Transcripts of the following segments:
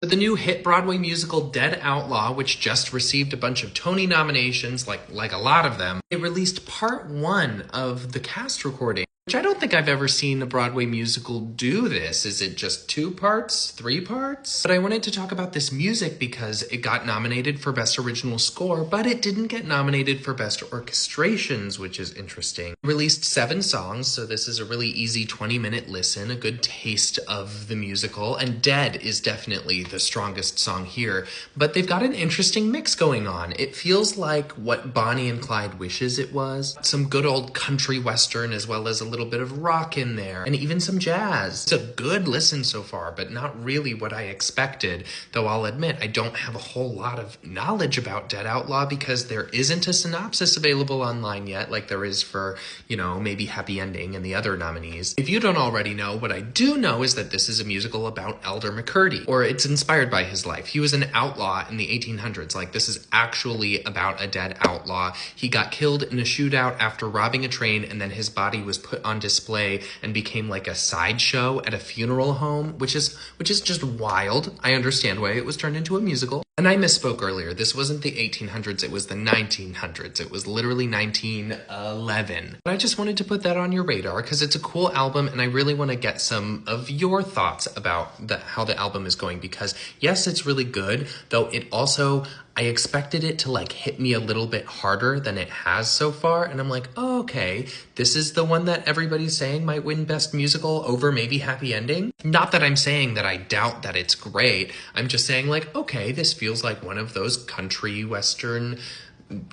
The new hit Broadway musical Dead Outlaw, which just received a bunch of Tony nominations, like a lot of them, it released part one of the cast recording, which I don't think I've ever seen a Broadway musical do this. Is it just 2 parts, 3 parts? But I wanted to talk about this music because it got nominated for Best Original Score, but it didn't get nominated for Best Orchestrations, which is interesting. It released 7 songs, so this is a really easy 20-minute listen, a good taste of the musical, and Dead is definitely the strongest song here, but they've got an interesting mix going on. It feels like what Bonnie and Clyde wishes it was. Some good old country western as well as a little bit of rock in there, and even some jazz. It's a good listen so far, but not really what I expected, though I'll admit I don't have a whole lot of knowledge about Dead Outlaw because there isn't a synopsis available online yet like there is for, maybe Happy Ending and the other nominees. If you don't already know, what I do know is that this is a musical about Elder McCurdy, or it's inspired by his life. He was an outlaw in the 1800s. This is actually about a dead outlaw. He got killed in a shootout after robbing a train, and then his body was put on display and became like a sideshow at a funeral home, which is just wild. I understand why it was turned into a musical. And I misspoke earlier. This wasn't the 1800s, it was the 1900s. It was literally 1911. But I just wanted to put that on your radar because it's a cool album, and I really want to get some of your thoughts about how the album is going, because yes, it's really good, though it also, I expected it to hit me a little bit harder than it has so far, and I'm like, oh, okay, this is the one that everybody's saying might win Best Musical over maybe Happy Ending. Not that I'm saying that I doubt that it's great, I'm just saying okay, this feels like one of those country western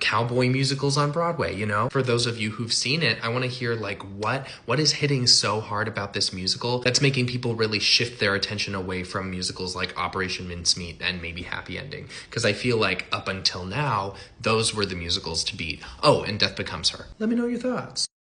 cowboy musicals on Broadway, For those of you who've seen it, I want to hear what is hitting so hard about this musical that's making people really shift their attention away from musicals like Operation Mincemeat and maybe Happy Ending, because I feel like up until now those were the musicals to beat. Oh, and Death Becomes Her. Let me know your thoughts.